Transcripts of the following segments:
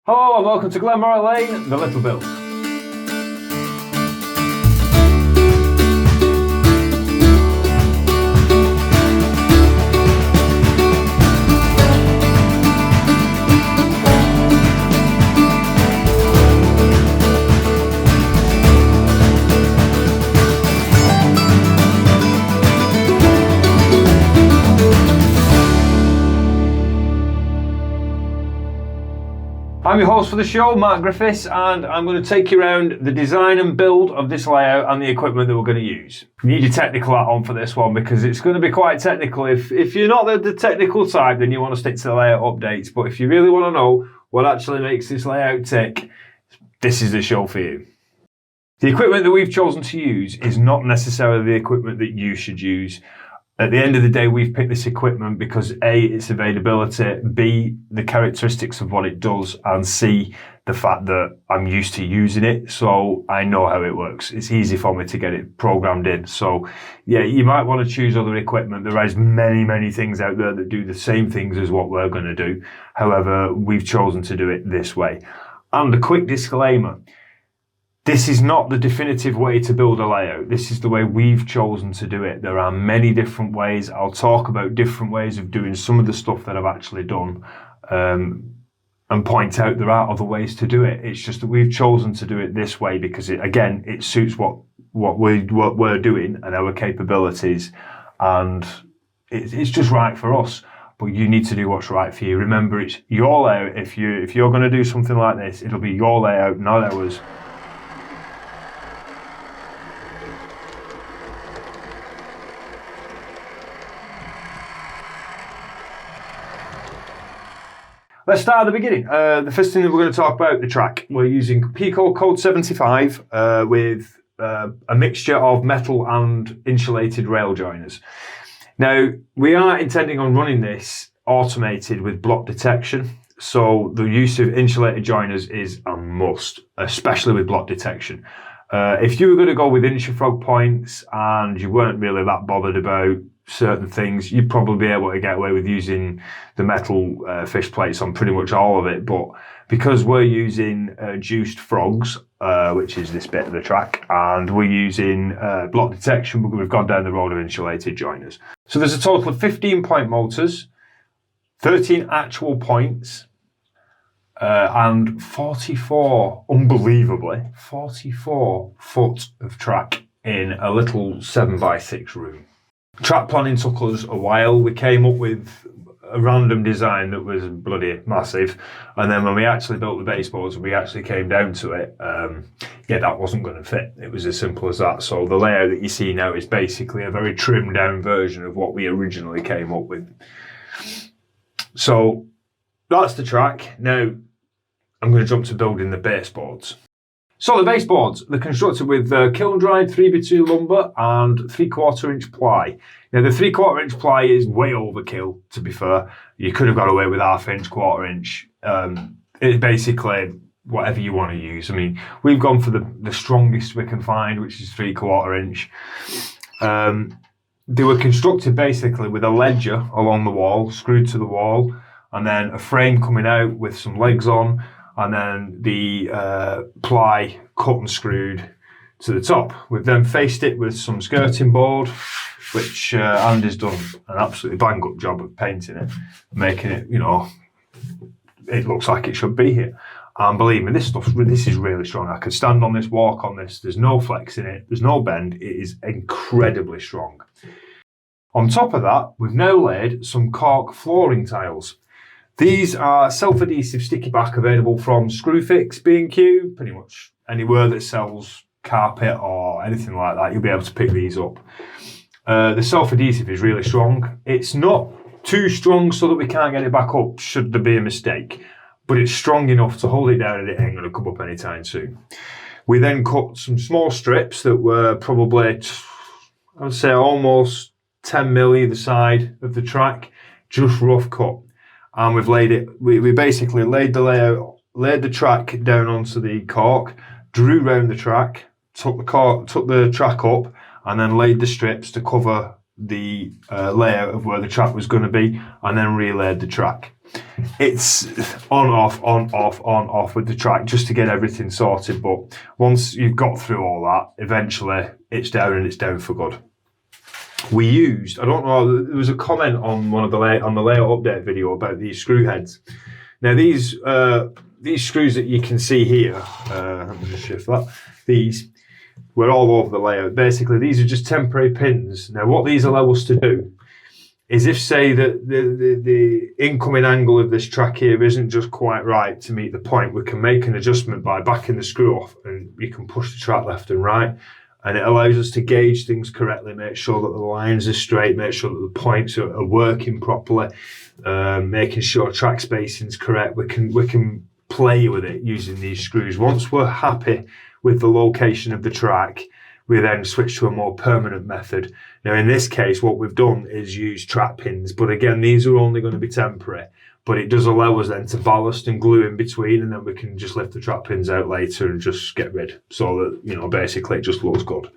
Hello and welcome to Glenmorach Lane, the Little Build. I'm your host for the show, Mark Griffiths, and I'm going to take you around the design and build of this layout and the equipment that we're going to use. You need your technical hat on for this one because it's going to be quite technical. If you're not the technical type, then you want to stick to the layout updates. But if you really want to know what actually makes this layout tick, this is the show for you. The equipment that we've chosen to use is not necessarily the equipment that you should use. At the end of the day, we've picked this equipment because A, its availability, B, the characteristics of what it does, and C, the fact that I'm used to using it, so I know how it works. It's easy for me to get it programmed in. So yeah, you might want to choose other equipment. There is many things out there that do the same things as what we're going to do. However, we've chosen to do it this way. And a quick disclaimer. This is not the definitive way to build a layout. This is the way we've chosen to do it. There are many different ways. I'll talk about different ways of doing some of the stuff that I've actually done and point out there are other ways to do it. It's just that we've chosen to do it this way because, it suits what we're doing and our capabilities, and it's just right for us. But you need to do what's right for you. Remember, it's your layout. If you're going to do something like this, it'll be your layout, not ours. Let's start at the beginning. The first thing that we're going to talk about, the track. We're using Pico Code 75 with a mixture of metal and insulated rail joiners. Now, we are intending on running this automated with block detection. So the use of insulated joiners is a must, especially with block detection. If you were going to go with inch frog points and you weren't really that bothered about certain things, you'd probably be able to get away with using the metal fish plates on pretty much all of it. But because we're using juiced frogs, which is this bit of the track, and we're using block detection, we've gone down the road of insulated joiners. So there's a total of 15 point motors, 13 actual points, and 44, unbelievably, 44 foot of track in a little 7x6 room. Track planning took us a while. We came up with a random design that was bloody massive, and then when we actually built the baseboards, we actually came down to it. That wasn't going to fit. It was as simple as that. So the layout that you see now is basically a very trimmed down version of what we originally came up with. So that's the track. Now I'm going to jump to building the baseboards. So the baseboards, they're constructed with kiln-dried 3x2 lumber and 3/4 inch ply. Now the 3/4 inch ply is way overkill, to be fair. You could have got away with 1/2 inch, 1/4 inch. It's basically whatever you want to use. I mean, we've gone for the strongest we can find, which is 3/4 inch. They were constructed basically with a ledger along the wall, screwed to the wall, and then a frame coming out with some legs on, and then the ply cut and screwed to the top. We've then faced it with some skirting board, which Andy's done an absolutely bang-up job of painting it, making it, it looks like it should be here. And believe me, this is really strong. I could stand on this, walk on this. There's no flex in it. There's no bend. It is incredibly strong. On top of that, we've now laid some cork flooring tiles. These are self-adhesive sticky back available from Screwfix, B&Q, pretty much anywhere that sells carpet or anything like that, you'll be able to pick these up. The self-adhesive is really strong. It's not too strong so that we can't get it back up should there be a mistake, but it's strong enough to hold it down and it ain't going to come up anytime soon. We then cut some small strips that were probably, I would say, almost 10 mil either side of the track, just rough cut. And we've laid it, we basically laid the layout, laid the track down onto the cork, drew round the track, took the track up, and then laid the strips to cover the layout of where the track was going to be, and then relaid the track. It's on, off with the track just to get everything sorted. But once you've got through all that, eventually it's down, and it's down for good. We used, I don't know, there was a comment on on the layout update video about these screw heads. Now these screws that you can see here, let me just shift that. These were all over the layout. Basically, these are just temporary pins. Now, what these allow us to do is, if say that the incoming angle of this track here isn't just quite right to meet the point, we can make an adjustment by backing the screw off, and you can push the track left and right, and it allows us to gauge things correctly, make sure that the lines are straight, make sure that the points are working properly, making sure track spacing is correct. We can play with it using these screws. Once we're happy with the location of the track, we then switch to a more permanent method. Now, in this case, what we've done is use trap pins, but again, these are only going to be temporary, but it does allow us then to ballast and glue in between, and then we can just lift the trap pins out later and just get rid, so that, you know, basically it just looks good.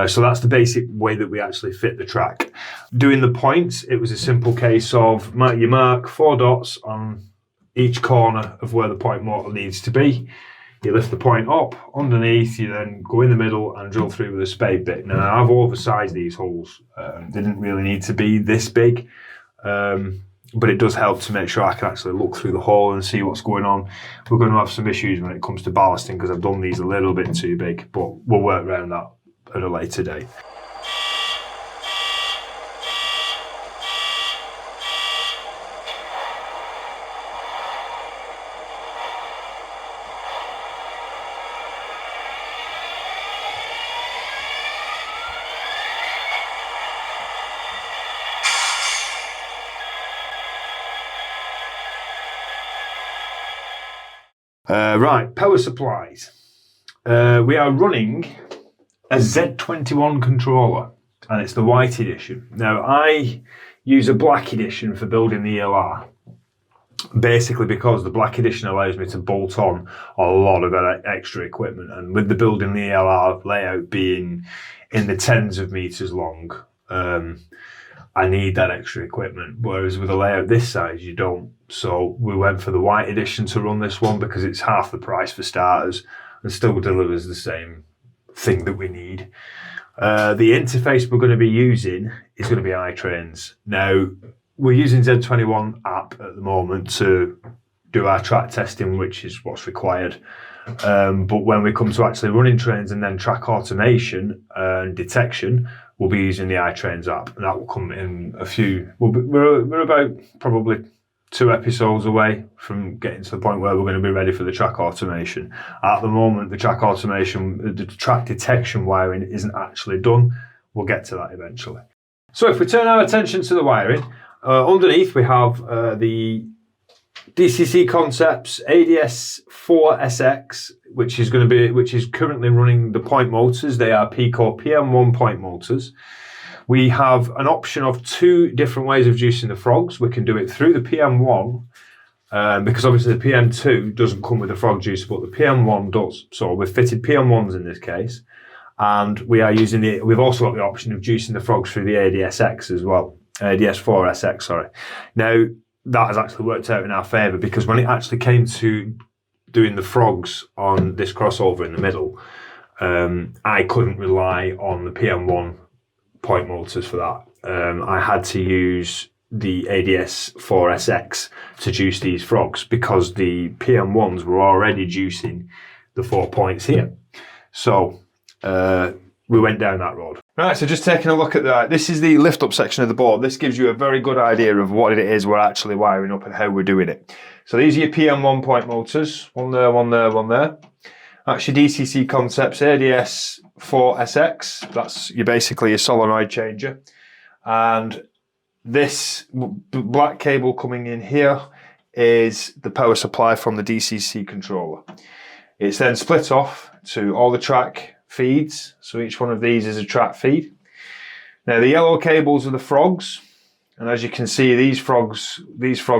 So that's the basic way that we actually fit the track. Doing the points, it was a simple case of you mark 4 dots on each corner of where the point mortar needs to be. You lift the point up underneath, you then go in the middle and drill through with a spade bit. Now, I've oversized these holes. They didn't really need to be this big, but it does help to make sure I can actually look through the hole and see what's going on. We're going to have some issues when it comes to ballasting because I've done these a little bit too big, but we'll work around that at a later date. Right, power supplies. We are running a Z21 controller, and it's the white edition. Now, I use a black edition for building the ELR, basically because the black edition allows me to bolt on a lot of extra equipment, and with the building the ELR layout being in the tens of meters long, I need that extra equipment, whereas with a layout this size, you don't. So we went for the white edition to run this one because it's half the price for starters and still delivers the same thing that we need. The interface we're going to be using is going to be iTrains. Now, we're using Z21 app at the moment to do our track testing, which is what's required. But when we come to actually running trains and then track automation and detection, we'll be using the iTrains app, and that will come in a few. We're about probably 2 episodes away from getting to the point where we're going to be ready for the track automation. At the moment, the track automation, the track detection wiring isn't actually done. We'll get to that eventually. So if we turn our attention to the wiring, underneath we have the DCC Concepts ADS4SX, which is currently running the point motors. They are Pico PM1 point motors. We have an option of 2 different ways of juicing the frogs. We can do it through the PM1, because obviously the PM2 doesn't come with a frog juicer, but the PM1 does. So we've fitted PM1s in this case, and we've also got the option of juicing the frogs through the ADSX as well, ADS4SX, sorry. Now, that has actually worked out in our favour, because when it actually came to doing the frogs on this crossover in the middle, I couldn't rely on the PM1 point motors for that. I had to use the ADS4SX to juice these frogs because the PM1s were already juicing the 4 points here. So we went down that road. Right, so just taking a look at that. This is the lift up section of the board. This gives you a very good idea of what it is we're actually wiring up and how we're doing it. So these are your PM1 point motors. One there, one there, one there. That's your DCC Concepts ADS4SX. That's basically your solenoid changer. And this black cable coming in here is the power supply from the DCC controller. It's then split off to all the track feeds. So each one of these is a track feed. Now the yellow cables are the frogs. And as you can see, these frog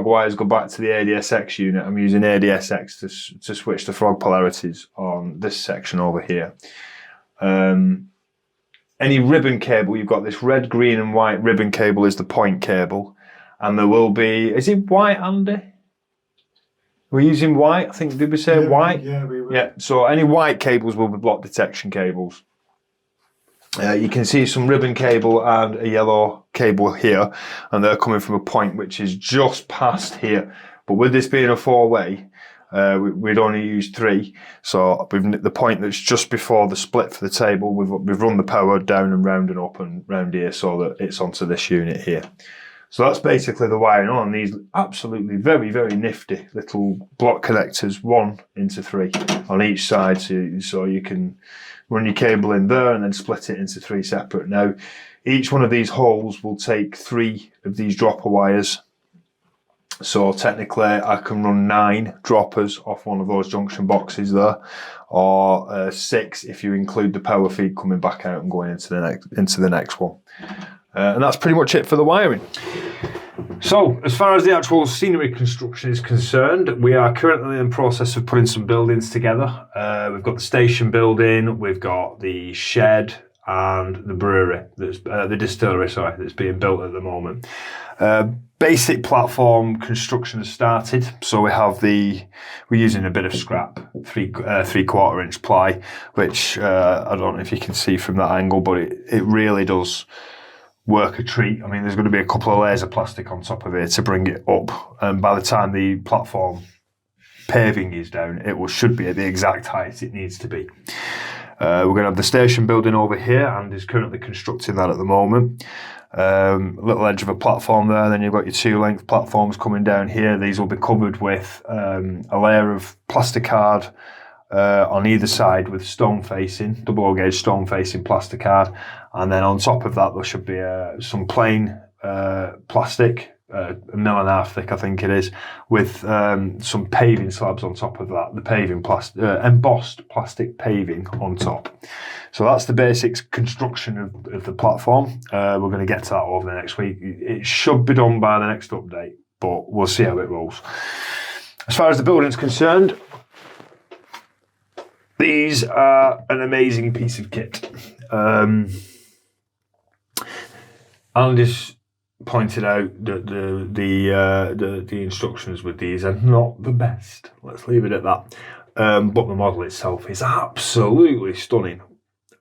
wires go back to the ADSX unit. I'm using ADSX to switch the frog polarities on this section over here. any ribbon cable, you've got this red, green and white ribbon cable is the point cable. And there will be, is it white, Andy? We're using white, I think, did we say white? Yeah, we will. Yeah, so any white cables will be block detection cables. You can see some ribbon cable and a yellow cable here, and they're coming from a point which is just past here. But with this being a 4-way, we'd only use 3. So the point that's just before the split for the table, we've run the power down and round and up and round here so that it's onto this unit here. So that's basically the wiring on these absolutely very, very nifty little block connectors, 1 into 3 on each side, so you can run your cable in there and then split it into 3 separate. Now, each one of these holes will take 3 of these dropper wires. So technically I can run 9 droppers off one of those junction boxes there, or 6 if you include the power feed coming back out and going into the next one. And that's pretty much it for the wiring. So, as far as the actual scenery construction is concerned, we are currently in the process of putting some buildings together. We've got the station building, we've got the shed and the brewery, the distillery, sorry, that's being built at the moment. Basic platform construction has started, so we're using a bit of scrap, 3/4 inch ply, which I don't know if you can see from that angle, but it really does work a treat. I mean, there's going to be a couple of layers of plastic on top of it to bring it up, and by the time the platform paving is down, it should be at the exact height it needs to be. We're going to have the station building over here, and is currently constructing that at the moment. Little edge of a platform there, then you've got your 2-length platforms coming down here. These will be covered with a layer of plasticard on either side with stone facing, double gauge stone facing plasticard, and then on top of that there should be some plain plastic, 1.5 mm thick I think it is, with some paving slabs on top of that, the paving embossed plastic paving on top. So that's the basics construction of the platform. We're going to get to that over the next week. It should be done by the next update, but we'll see how it rolls. As far as the building's concerned, these are an amazing piece of kit. Andy's pointed out that the instructions with these are not the best. Let's leave it at that. But the model itself is absolutely stunning.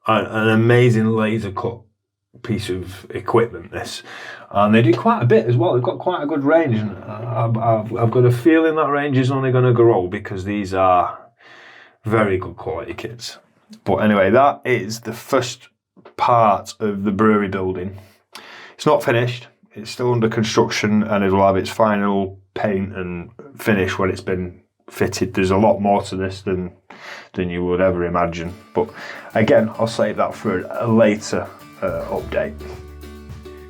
An amazing laser cut piece of equipment, this. And they do quite a bit as well. They've got quite a good range. And I've got a feeling that range is only going to grow because these are very good quality kits. But anyway, that is the first part of the brewery building. It's not finished. It's still under construction, and it'll have its final paint and finish when it's been fitted. There's a lot more to this than you would ever imagine. But again, I'll save that for a later update.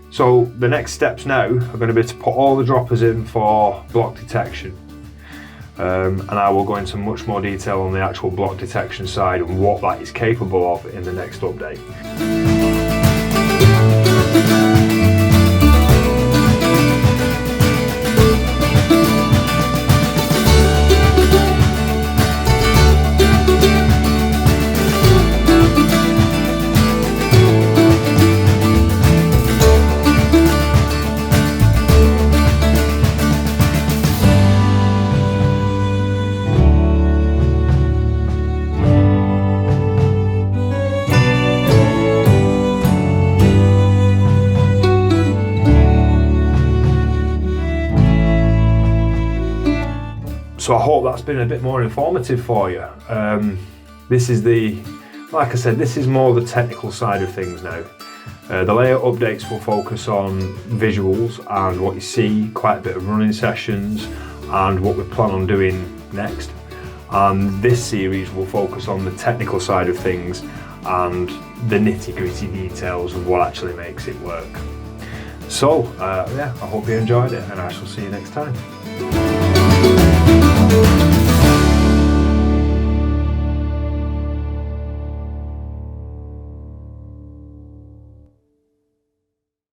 So the next steps now are going to be to put all the droppers in for block detection. And I will go into much more detail on the actual block detection side and what that is capable of in the next update. So I hope that's been a bit more informative for you. This is like I said, this is more the technical side of things now. The layout updates will focus on visuals and what you see, quite a bit of running sessions and what we plan on doing next. And this series will focus on the technical side of things and the nitty-gritty details of what actually makes it work. So yeah, I hope you enjoyed it, and I shall see you next time.